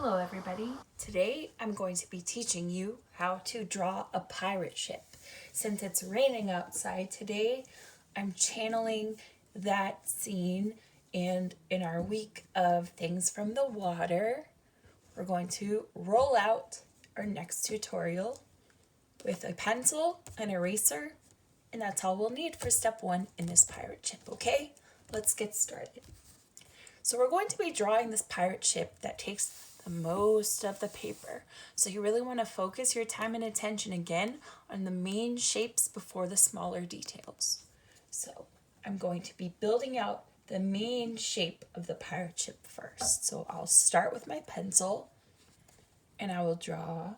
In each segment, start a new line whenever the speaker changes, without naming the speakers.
Hello everybody. Today I'm going to be teaching you how to draw a pirate ship. Since it's raining outside today, I'm channeling that scene, and in our week of things from the water, we're going to roll out our next tutorial with a pencil, an eraser, and that's all we'll need for step 1 in this pirate ship, okay? Let's get started. So we're going to be drawing this pirate ship that takes the most of the paper. So you really want to focus your time and attention again on the main shapes before the smaller details. So I'm going to be building out the main shape of the pirate ship first. So I'll start with my pencil and I will draw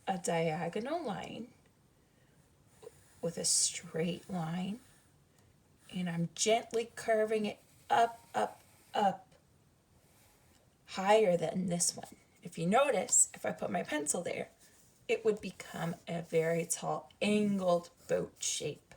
a diagonal line with a straight line, and I'm gently curving it up, higher than this one. If you notice, if I put my pencil there, it would become a very tall angled boat shape.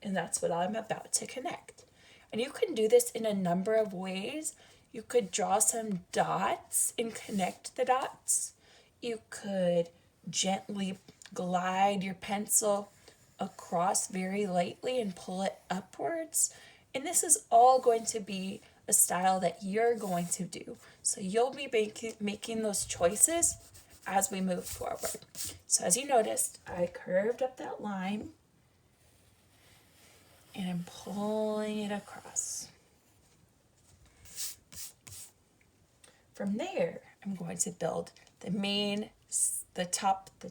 And that's what I'm about to connect. And you can do this in a number of ways. You could draw some dots and connect the dots. You could gently glide your pencil across very lightly and pull it upwards. And this is all going to be a style that you're going to do. So you'll be making those choices as we move forward. So as you noticed, I curved up that line and I'm pulling it across. From there, I'm going to build the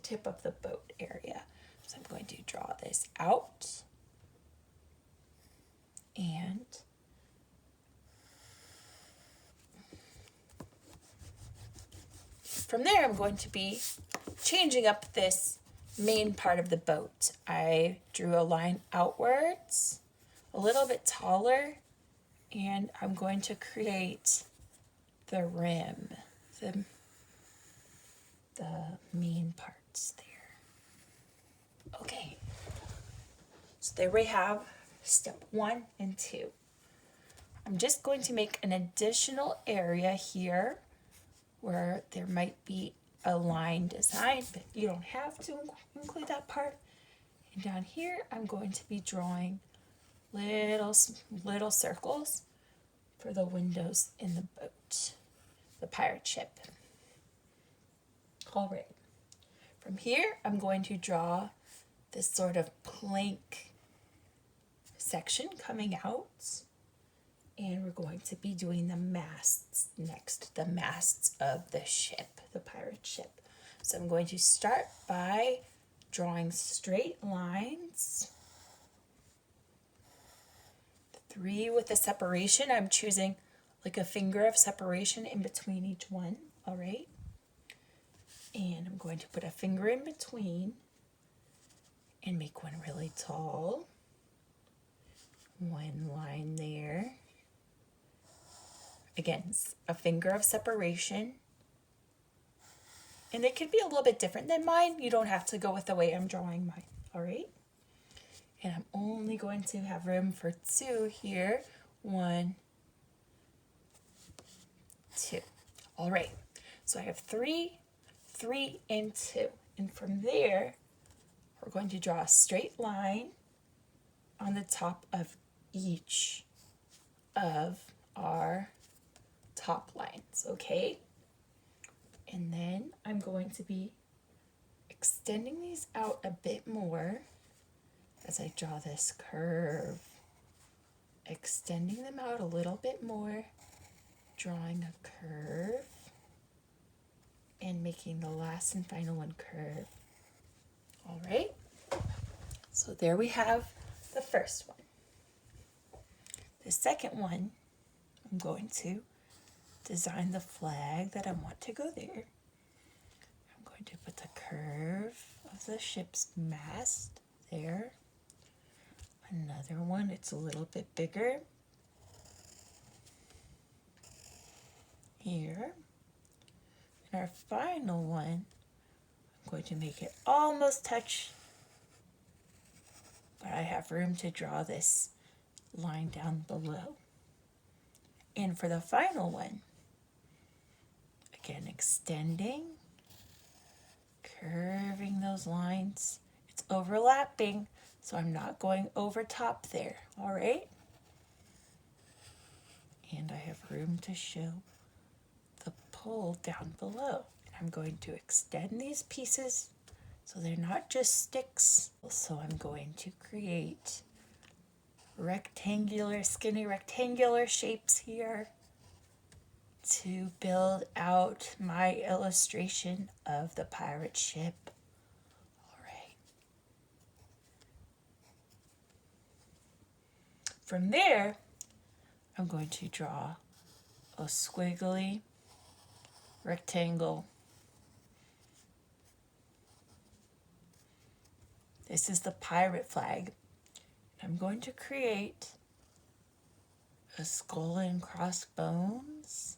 tip of the boat area. So I'm going to draw this out, and from there I'm going to be changing up this main part of the boat. I drew a line outwards, a little bit taller, and I'm going to create the rim, the main parts there. Okay, so there we have step 1 and 2. I'm just going to make an additional area here where there might be a line design, but you don't have to include that part. And down here, I'm going to be drawing little circles for the windows in the boat, the pirate ship. All right. From here, I'm going to draw this sort of plank section coming out, and we're going to be doing the masts next, the masts of the ship, the pirate ship. So I'm going to start by drawing straight lines, 3 with a separation. I'm choosing like a finger of separation in between each one, all right? And I'm going to put a finger in between and make one really tall. One line there. Again, a finger of separation. And they could be a little bit different than mine. You don't have to go with the way I'm drawing mine, all right? And I'm only going to have room for 2 here. 1, 2. All right, so I have 3, 3, and 2. And from there, we're going to draw a straight line on the top of each of our top lines, okay? And then I'm going to be extending these out a bit more as I draw this curve. Extending them out a little bit more, drawing a curve, and making the last and final one curve. All right, so there we have the first one. The second one, I'm going to design the flag that I want to go there. I'm going to put the curve of the ship's mast there. Another one, it's a little bit bigger. Here. And our final one, I'm going to make it almost touch, but I have room to draw this line down below. And for the final one, Again, extending, curving those lines. It's overlapping, so I'm not going over top there, all right? And I have room to show the pull down below. I'm going to extend these pieces so they're not just sticks. So I'm going to create rectangular, skinny rectangular shapes here to build out my illustration of the pirate ship. All right. From there, I'm going to draw a squiggly rectangle. This is the pirate flag. I'm going to create a skull and crossbones.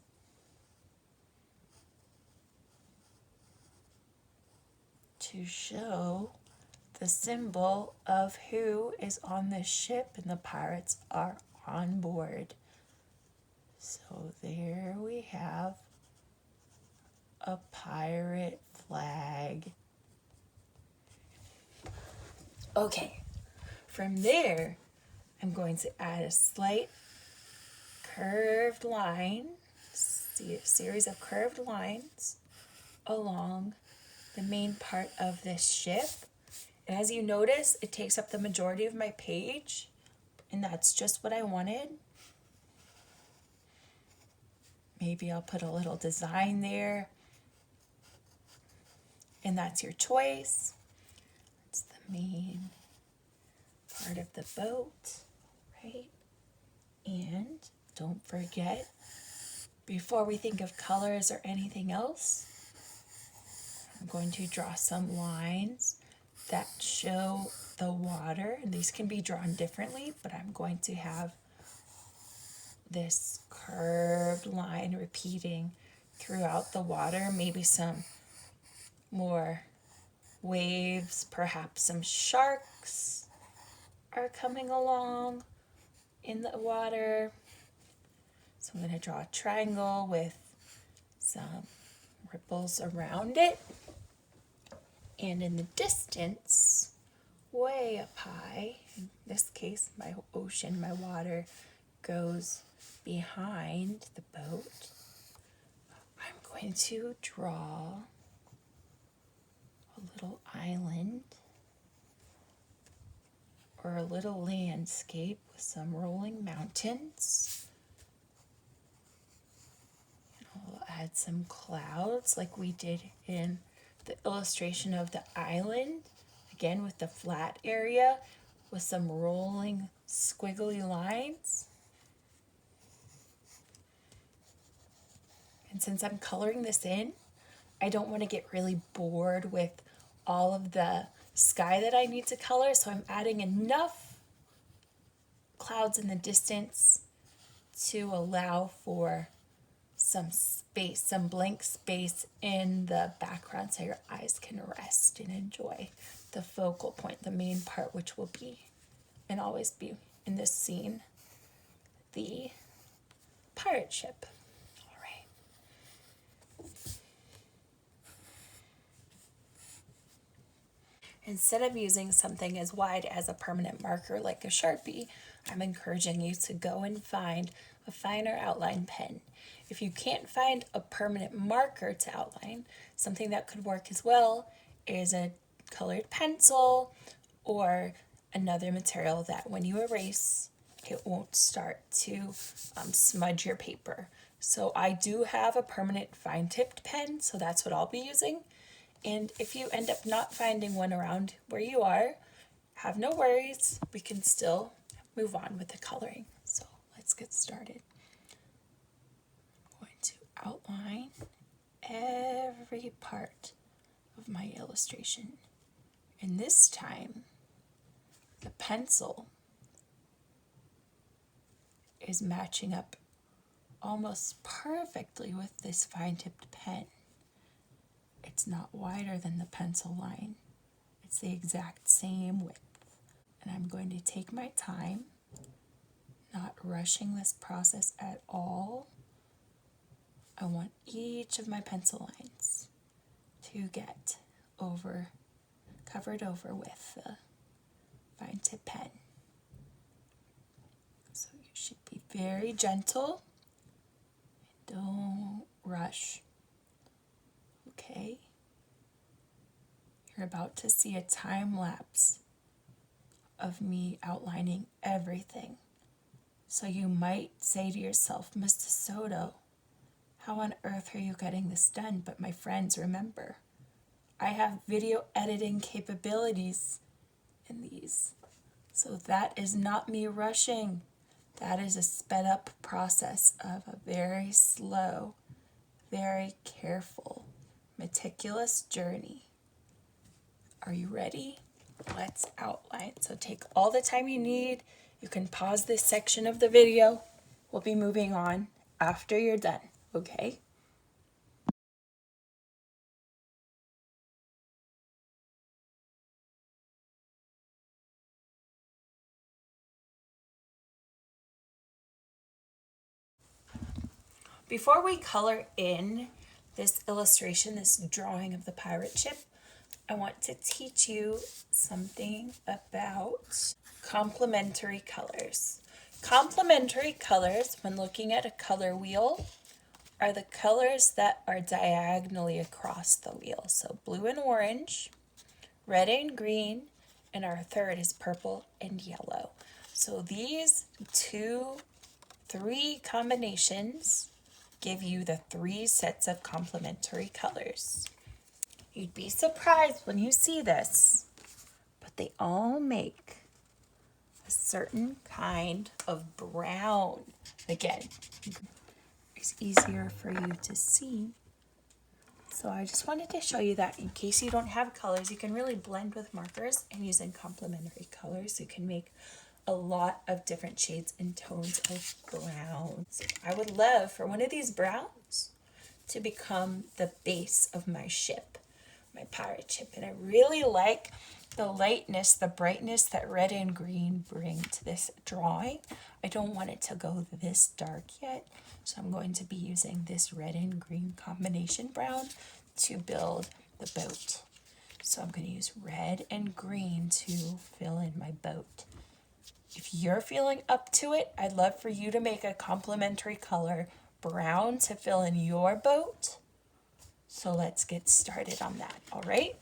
To show the symbol of who is on this ship and the pirates are on board. So there we have a pirate flag. Okay, from there, I'm going to add a slight curved line, see a series of curved lines along the main part of this ship. And as you notice, it takes up the majority of my page, and that's just what I wanted. Maybe I'll put a little design there, and that's your choice. It's the main part of the boat, right? And don't forget, before we think of colors or anything else, I'm going to draw some lines that show the water, and these can be drawn differently, but I'm going to have this curved line repeating throughout the water, maybe some more waves, perhaps some sharks are coming along in the water. So I'm going to draw a triangle with some ripples around it. And in the distance, way up high, in this case, my ocean, my water goes behind the boat. I'm going to draw a little island or a little landscape with some rolling mountains. And I'll add some clouds like we did in the illustration of the island, again with the flat area with some rolling squiggly lines. And since I'm coloring this in, I don't want to get really bored with all of the sky that I need to color, so I'm adding enough clouds in the distance to allow for some space, some blank space in the background so your eyes can rest and enjoy the focal point, the main part, which will be and always be in this scene, the pirate ship. All right. Instead of using something as wide as a permanent marker like a Sharpie, I'm encouraging you to go and find a finer outline pen. If you can't find a permanent marker to outline, something that could work as well is a colored pencil or another material that when you erase, it won't start to smudge your paper. So I do have a permanent fine-tipped pen, so that's what I'll be using. And if you end up not finding one around where you are, have no worries. We can still move on with the coloring. So let's get started. I'm going to outline every part of my illustration. And this time, the pencil is matching up almost perfectly with this fine-tipped pen. It's not wider than the pencil line. It's the exact same width. And I'm going to take my time, not rushing this process at all. I want each of my pencil lines to get covered over with the fine tip pen. So you should be very gentle. Don't rush. Okay? You're about to see a time lapse of me outlining everything. So you might say to yourself, Mr. Soto, how on earth are you getting this done? But my friends, remember, I have video editing capabilities in these. So that is not me rushing. That is a sped up process of a very slow, very careful, meticulous journey. Are you ready? Let's outline. So take all the time you need. You can pause this section of the video. We'll be moving on after you're done, okay? Before we color in this illustration, this drawing of the pirate ship, I want to teach you something about complementary colors. Complementary colors, when looking at a color wheel, are the colors that are diagonally across the wheel. So blue and orange, red and green, and our third is purple and yellow. So these three combinations give you the 3 sets of complementary colors. You'd be surprised when you see this, but they all make a certain kind of brown. Again, it's easier for you to see. So I just wanted to show you that in case you don't have colors, you can really blend with markers, and using complementary colors, you can make a lot of different shades and tones of brown. So I would love for one of these browns to become the base of my ship, my pirate ship. And I really like the lightness, the brightness that red and green bring to this drawing. I don't want it to go this dark yet, so I'm going to be using this red and green combination brown to build the boat. So I'm going to use red and green to fill in my boat. If you're feeling up to it, I'd love for you to make a complementary color brown to fill in your boat. So let's get started on that, all right?